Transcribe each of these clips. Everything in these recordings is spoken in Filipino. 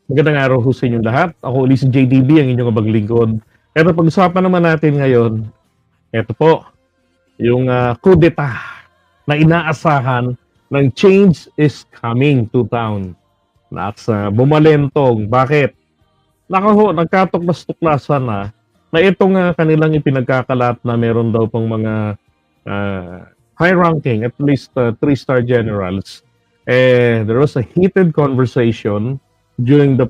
Magandang araw ho sa inyong lahat. Ako ulit si JDB, ang inyong maglingkod. Pero pag-usapan naman natin ngayon, ito po, yung kudeta na inaasahan ng Change is Coming to Town. Nasa bumalentong. Bakit? Nagkatuklas-tuklasan na itong kanilang ipinagkakalat na meron daw pong mga high-ranking, at least 3-star generals. There was a heated conversation during the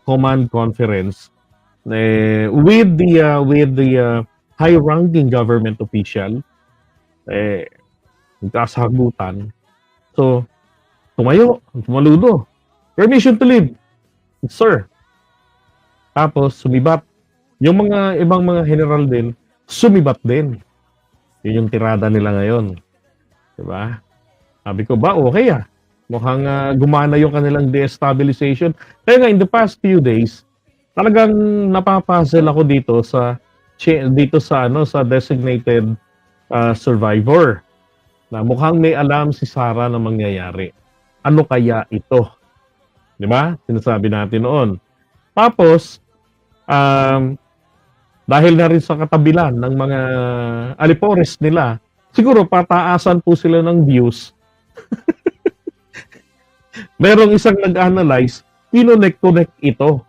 command conference with the high-ranking government official, nagkasagutan. So, tumaludo. Permission to leave, sir. Tapos, sumibat. Yung mga ibang mga general din, sumibat din. Yun yung tirada nila ngayon. Diba? Sabi ko, okay mukhang gumana yung kanilang destabilization. Kaya nga, in the past few days, talagang napapuzzle ako dito sa designated survivor. Na mukhang may alam si Sara na mangyayari. Ano kaya ito? Di ba? Sinasabi natin noon. Tapos, dahil na rin sa katabilan ng mga alipores nila, siguro pataasan po sila ng views. Merong isang nag-analyze, pinonect-connect ito.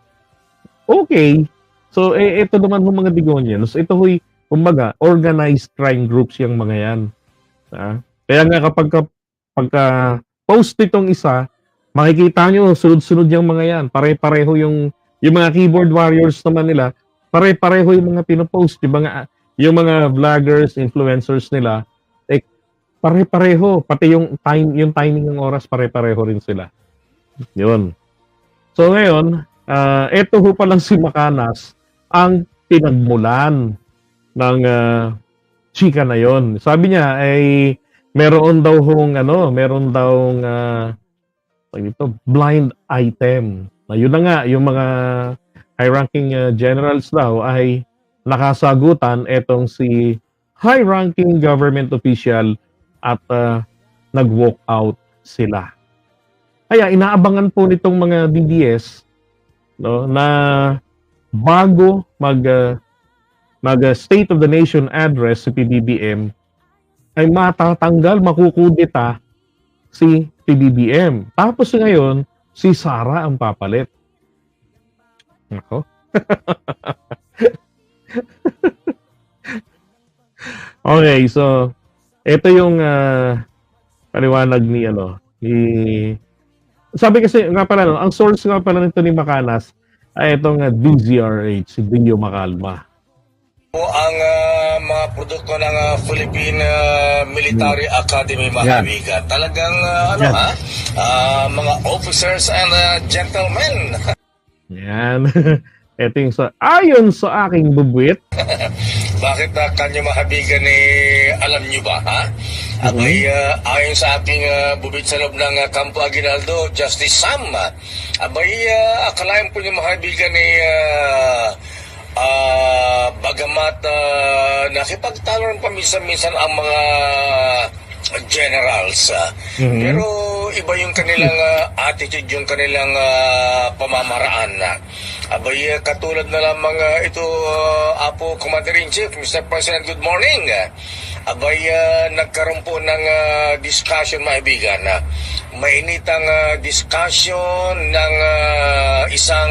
Okay. So, ito naman ng mga Digonians. Ito huy, kumbaga, organized crime groups yung mga yan. Kaya nga pagka post itong isa, makikita nyo, sunod-sunod yung mga yan. Pare-pareho yung mga keyboard warriors naman nila, pare-pareho yung mga pinopost. Yung mga vloggers, influencers nila, pare-pareho. Pati yung timing ng oras, pare-pareho rin sila. Yun. So ngayon, eto ho palang si Macanas ang pinagmulan ng chika na yon. Sabi niya ay meron daw blind item. Na yun na nga, yung mga high-ranking generals daw ay nakasagutan etong si high-ranking government official at nag-walk out sila. Kaya inaabangan po nitong mga DDS na bago mag State of the Nation address si PBBM ay makukudeta si PBBM. Tapos ngayon, si Sara ang papalit. Nako. Okay, so ito yung paliwanag ni sabi kasi nga pala ang source nga pala nito ni Macanas ay itong DZRH, si Dio Macalma. Ang mga produkto ng Philippine Military Academy, mga kaibigan. Talagang mga officers and gentlemen. Yan. Ito yung ayon sa aking bubuit. Bakit kanyo mahabigan alam nyo ba, ha? Abay, ayon sa aking bubit sa loob ng Campo Aguinaldo, Justice Sam, abay, akalain po nyo mahabigan bagamat nakipagtalo rin paminsan-minsan ang mga generals, pero iba yung kanilang attitude, yung kanilang pamamaraan. Abay, katulad na lamang ito, Apo Commander-in-Chief, Mr. President, good morning. Abay, nagkaroon po ng discussion, maibigan. Mainitang discussion ng isang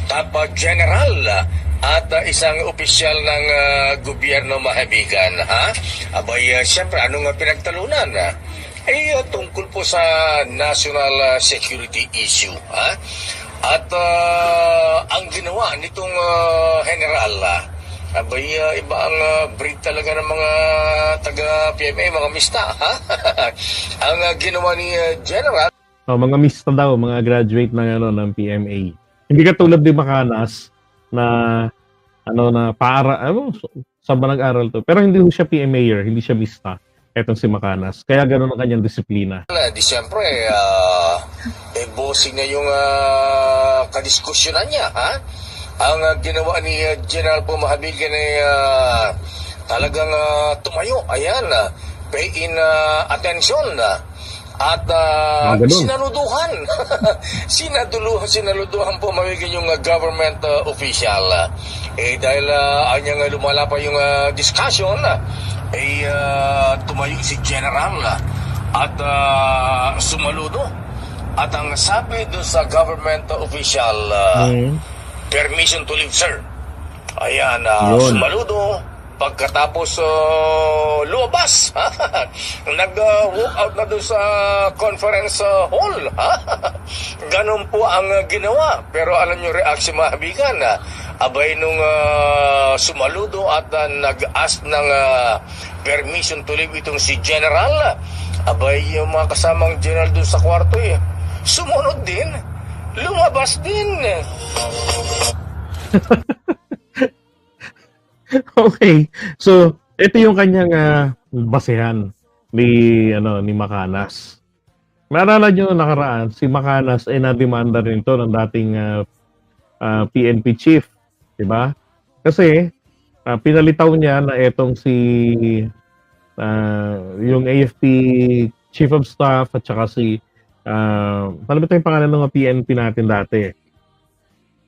top general at isang opisyal ng gobyerno, mahabigan. Abay, siyempre, anong pinagtalunan? Ay tungkol po sa national security issue. At ang ginawa nitong general, abay, iba ang breed talaga ng mga taga-PMA, mga mista. Ang ginawa ni General, mga mista daw, mga graduate ng PMA. Hindi katulad ni Macanas na saan ba nag-aral to? Pero hindi siya PMAer, hindi siya mista. Etong si Macanas. Kaya gano'n ang kanyang disiplina. Di siyempre, bossing na yung kadiskusyonan niya, ha? Ang ginawa ni General Pumahabigan ay talagang tumayo, ayan, pay in attention at Ganun. sinaluduhan. Sinaluduhan po mamigay yung government official. Dahil anyang lumala pa yung discussion, tumayo si General at sumaludo. At ang sabi doon sa government official, permission to leave, sir. Ayan, Yun. sumaludo. Pagkatapos lumabas, nag-walk out na doon sa conference hall. Ganun po ang ginawa. Pero alam nyo, reaction mga kaibigan, abay nung sumaludo at nag-ask ng permission to leave itong si General, abay yung mga kasamang general doon sa kwarto sumunod din, lumabas din. Okay. So, ito yung kanyang basehan ni Macanas. Maalala nyo nakaraan, si Macanas ay nademanda rin ito ng dating PNP chief. Diba? Kasi, pinalitaw niya na etong yung AFP chief of staff at saka ano ba ito yung pangalan ng PNP natin dati?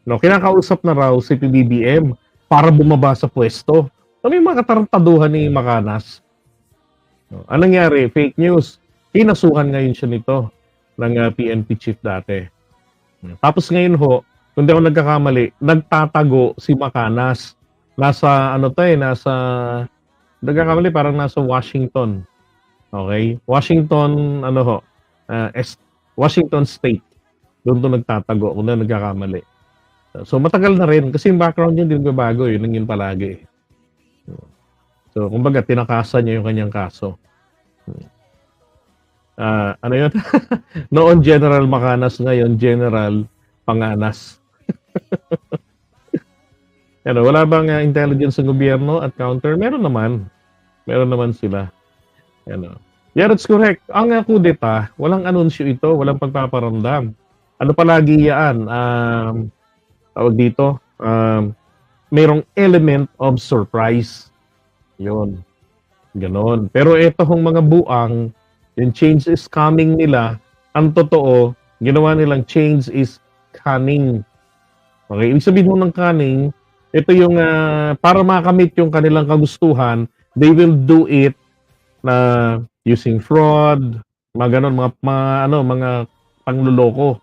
No, kinakausap na raw si PBBM para bumaba sa pwesto. So, may mga katarantaduhan ni Macanas. No, anong nangyari? Fake news. Kinasuhan ngayon siya nito ng PNP chief dati. Tapos ngayon kung di ako nagkakamali, nagtatago si Macanas. Nasa nagkakamali parang nasa Washington. Okay? Washington, Washington State. Doon to nagtatago kung na nagkakamali. So, matagal na rin. Kasi yung background niya, hindi bago. Yun yun palagi. So, kumbaga, tinakasan niya yung kanyang kaso. Ano yun? Noon, General Macanas. Ngayon, General Panganas. Wala bang intelligence sa gobyerno at counter? Meron naman. Meron naman sila. Yeah, that's correct. Ang kudeta, walang anunsyo ito. Walang pagpaparamdam. Ano palagi yan? Tawag dito, mayroong element of surprise. Yun. Ganon. Pero ito hong mga buang, yung change is coming nila, ang totoo, ginawa nilang change is cunning. Okay? Ibig sabihin mo ng cunning, ito yung, para makamit yung kanilang kagustuhan, they will do it na using fraud, mga ganon, mga pangluloko.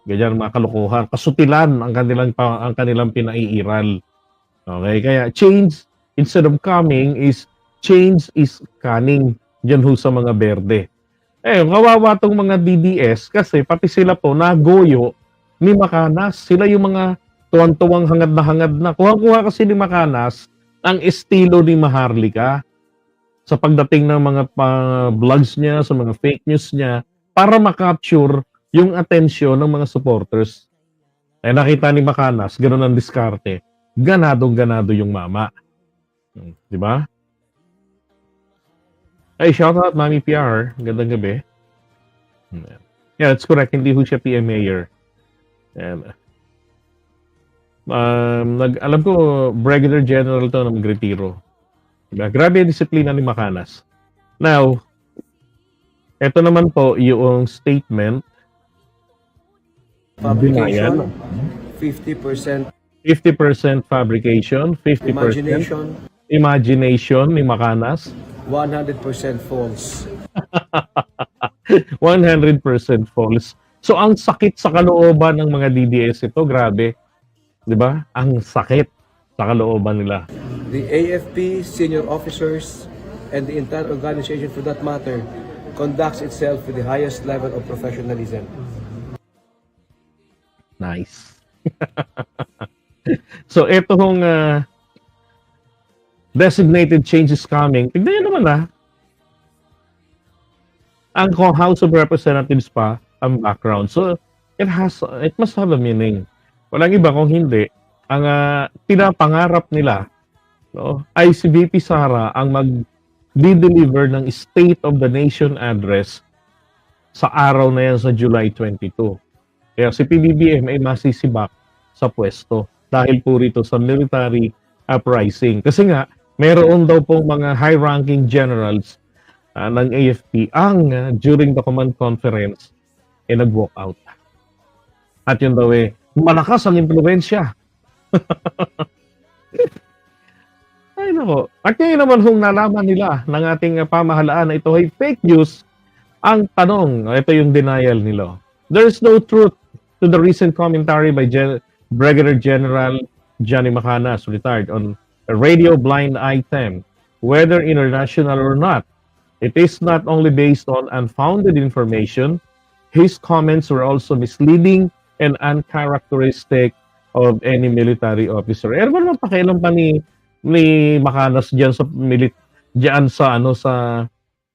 Ganyan, mga kalokohan. Kasutilan ang kanilang pinaiiral. Okay? Kaya change, instead of coming, change is cunning. Diyan sa mga berde. Kawawa tong mga DDS kasi pati sila po nagoyo ni Macanas. Sila yung mga tuwang-tuwang hangad na. Kuha kasi ni Macanas ang estilo ni Maharlika sa pagdating ng mga vlogs niya, sa mga fake news niya, para makapture yung atensyon ng mga supporters. Nakita ni Macanas, gano'n ang diskarte. Ganado yung mama. Di ba? Shout out Mami PR. Gandang gabi. Yeah, that's correct. Hindi ho siya PM Mayor. Alam ko, Brigadier General to na magretiro. Diba? Grabe yung disiplina ni Macanas. Now, ito naman po yung statement. Fabrication, 50% 50% fabrication, 50% imagination ni Macanas, 100% false. 100% false. So, ang sakit sa kalooban ng mga DDS ito, grabe. Di ba? Ang sakit sa kalooban nila. The AFP, senior officers, and the entire organization for that matter, conducts itself with the highest level of professionalism. Nice. So, ito hong designated change is coming. Tignan nyo naman ang House of Representatives pa ang background. So, it must have a meaning. Walang iba kung hindi. Ang pinapangarap nila ay si VP Sara ang mag-deliver ng State of the Nation address sa araw na yan sa July 22. Kaya si PBBM ay masisibak sa pwesto dahil po rito sa military uprising. Kasi nga, mayroon daw pong mga high-ranking generals ng AFP ang during the command conference nag-walk out. At yun daw malakas ang impluwensya. Ay nako. At ngayon naman kung nalaman nila ng ating pamahalaan na ito ay fake news, ang tanong, ito yung denial nila. There is no truth to the recent commentary by Brigadier General Johnny Macanas, retired, on a radio blind item, whether international or not. It is not only based on unfounded information. His comments were also misleading and uncharacteristic of any military officer. Ano ba naman pakialam pa ni Macanas diyan sa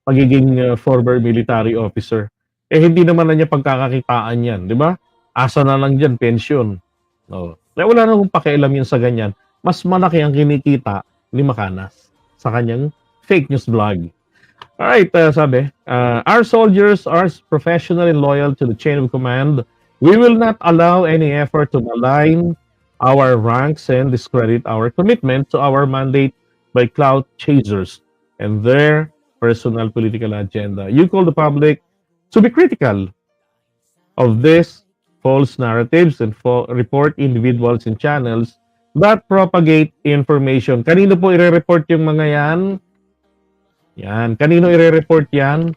pagiging former military officer? Hindi naman na niya pagkakakitaan yan, di ba? Asa na lang diyan pension. Oh. Wala na akong pakialam yun sa ganyan. Mas malaki ang kinikita ni Macanas sa kanyang fake news blog. Alright, sabi, our soldiers are professional and loyal to the chain of command. We will not allow any effort to malign our ranks and discredit our commitment to our mandate by clout chasers and their personal political agenda. You call the public to be critical of these false narratives and report individuals and channels that propagate information. Kanino po ire-report yung mga yan? Yan. Kanino ire-report yan?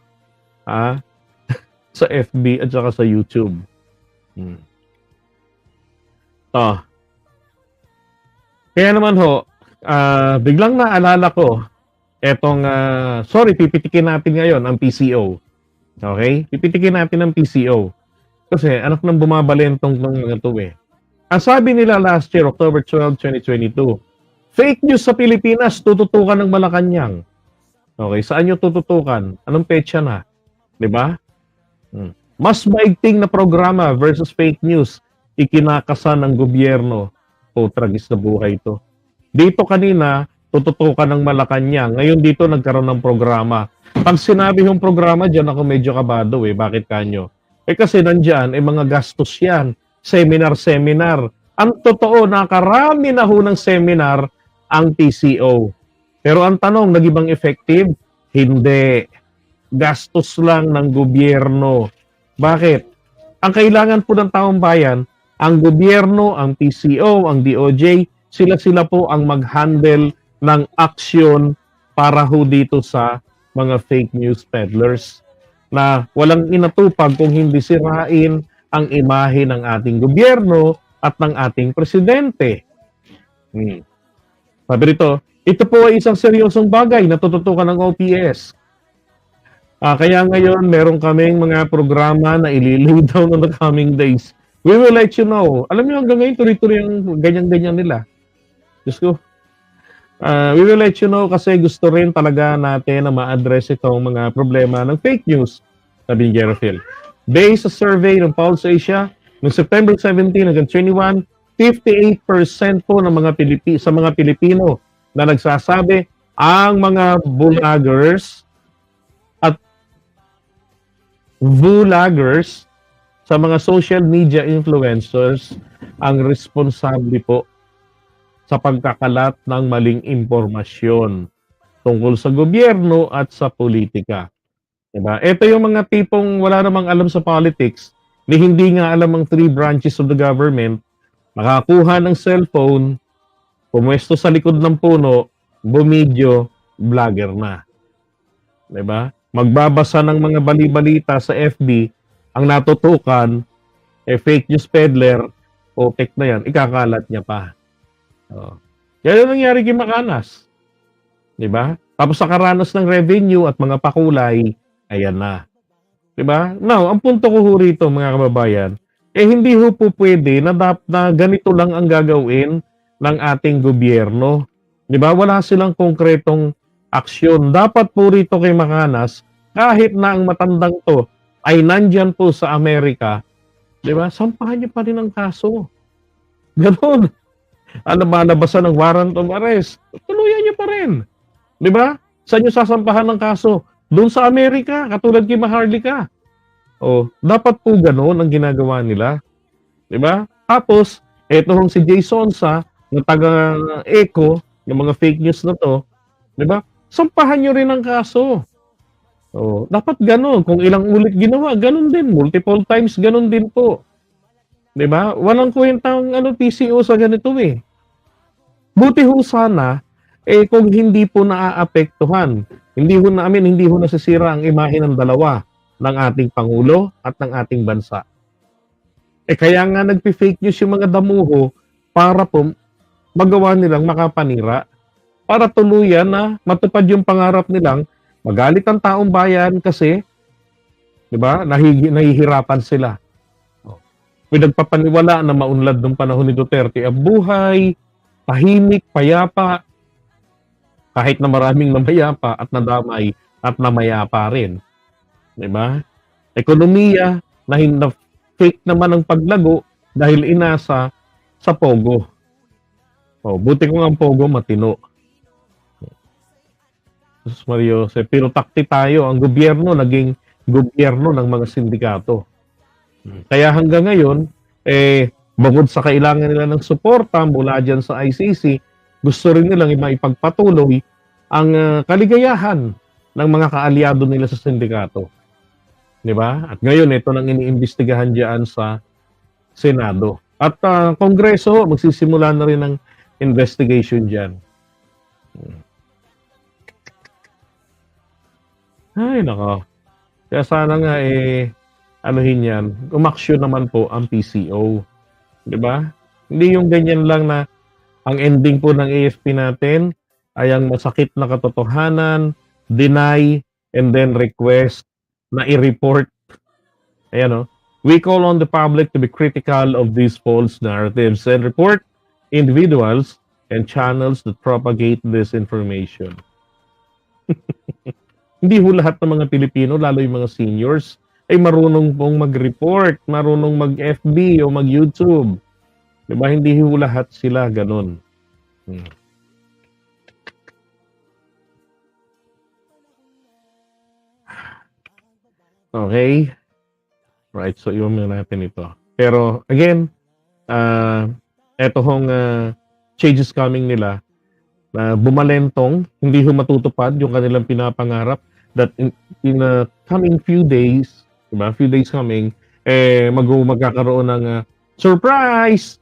Sa FB at saka sa YouTube. Kaya naman ho, biglang naalala ko etong, pipitikin natin ngayon ang PCO. Okay? Pipitikin natin ang PCO. Kasi anak nang bumabalentong ng mga ito Ang sabi nila last year, October 12, 2022, fake news sa Pilipinas, tututukan ng Malacanang. Okay, saan nyo tututukan? Anong petsa na? Diba? Mas maigting na programa versus fake news, ikinakasan ng gobyerno. Tragis na buhay ito. Dito kanina, tututukan ng Malacanang. Ngayon dito, nagkaroon ng programa. Pag sinabi yung programa, dyan ako medyo kabado Bakit kanyo? Kasi nandyan, mga gastos yan. Seminar. Ang totoo, nakarami na ho ng seminar ang PCO. Pero ang tanong, nagibang effective? Hindi. Gastos lang ng gobyerno. Bakit? Ang kailangan po ng taong bayan, ang gobyerno, ang PCO, ang DOJ, sila po ang mag-handle ng aksyon para ho dito sa mga fake news peddlers na walang inatupag kung hindi sirain ang imahe ng ating gobyerno at ng ating presidente. Sabi rito, ito po ay isang seryosong bagay na tututukan ng OPS. Kaya ngayon, meron kaming mga programa na ililay down on the coming days. We will let you know. Alam niyo, hanggang ngayon, tuloy-tuloy ang ganyan-ganyan nila. Diyos ko. We will let you know kasi gusto rin talaga natin na ma-address itong mga problema ng fake news, sabi ni Gerafil. Based sa survey ng Pulse Asia, noong September 17 hanggang 21, 58% po ng sa mga Pilipino na nagsasabi ang mga vloggers sa mga social media influencers ang responsable po sa pagkakalat ng maling impormasyon tungkol sa gobyerno at sa politika. Diba? Ito yung mga tipong wala namang alam sa politics, ni hindi nga alam ang 3 branches of the government, makakuha ng cellphone, pumuesto sa likod ng puno, bumidyo, vlogger na. Diba? Magbabasa ng mga bali-balita sa FB, ang natutukan, fake news peddler, OPEC na yan, ikakalat niya pa. Yan yung nangyari kay Macanas. Diba? Tapos sa karanas ng revenue at mga pakulay, ayan na. Diba? Now, ang punto ko ho rito, mga kababayan, hindi ho po pwede na ganito lang ang gagawin ng ating gobyerno. Diba? Wala silang konkretong aksyon. Dapat po rito kay Macanas, kahit na ang matandang to ay nandyan po sa Amerika, diba? Sampahan niyo pa rin ang kaso. Ganon. Malabasan ng warrant of arrest. Tuluyan niyo pa rin. Diba? Saan niyo sasampahan ng kaso? Doon sa Amerika, katulad kay Maharlika. Dapat po ganon ang ginagawa nila. Diba? Tapos, eto hong si Jay Sonsa, na taga-echo, ng mga fake news na to, diba? Sampahan nyo rin ang kaso. Oh, dapat gano'n. Kung ilang ulit ginawa, gano'n din. Multiple times, gano'n din po. 'Di ba? Walang kwentang ano, PCO sa ganito eh. Buti ho sana, kung hindi po naaapektuhan, hindi ho nasisira ang imahe ng dalawa, ng ating Pangulo at ng ating bansa. Kaya nga nagfi-fake news yung mga damuho para po magawa nilang makapanira, para tuluyan na matupad yung pangarap nilang magalit ang taong bayan kasi, 'di ba, nahihirapan sila. May nagpapaniwala na maunlad nung panahon ni Duterte ang buhay, tahimik, payapa, kahit na maraming namayapa at nadamay at namayapa rin, 'di ba? Ekonomiya na fake naman ang paglago dahil inasa sa pogo. Buti ko nga ang pogo matino. Jesus Maria Jose, pero takti tayo, ang gobyerno naging gobyerno ng mga sindikato. Kaya hanggang ngayon, bukod sa kailangan nila ng suporta mula dyan sa ICC, gusto rin nilang maipagpatuloy ang kaligayahan ng mga kaalyado nila sa sindikato. 'Di ba? At ngayon, ito nang iniimbestigahan diyan sa Senado. At Kongreso, magsisimula na rin ng investigation diyan. Ay, nako. Kaya sana nga anuhin yan, umaksyon naman po ang PCO. 'Di ba? Hindi yung ganyan lang na ang ending po ng AFP natin ay ang masakit na katotohanan, deny, and then request na i-report. Ayan o. We call on the public to be critical of these false narratives and report individuals and channels that propagate this information. Hindi ho lahat ng mga Pilipino, lalo yung mga seniors, ay marunong pong mag-report, marunong mag-FB o mag-YouTube. Diba? Hindi ho lahat sila ganun. Okay? Right, so iwan muna natin ito. Pero, again, eto hong changes coming nila, na bumalentong, hindi ho matutupad yung kanilang pinapangarap that in coming few days, diba, few days coming, magkakaroon ng surprise,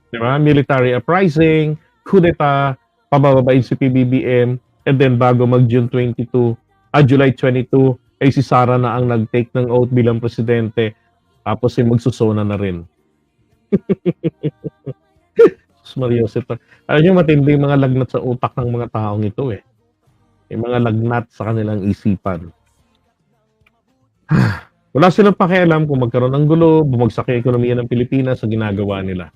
diba, military uprising, coup d'etat, pabababain si PBBM, and then bago mag-June 22, July 22, ay si Sara na ang nag-take ng oath bilang presidente, tapos ay magsusona na rin. Maria Jose, alam nyo, matindi yung mga lagnat sa utak ng mga taong ito eh. Yung mga lagnat sa kanilang isipan. Wala silang pakialam kung magkaroon ng gulo, bumagsak yung ekonomiya ng Pilipinas sa ginagawa nila.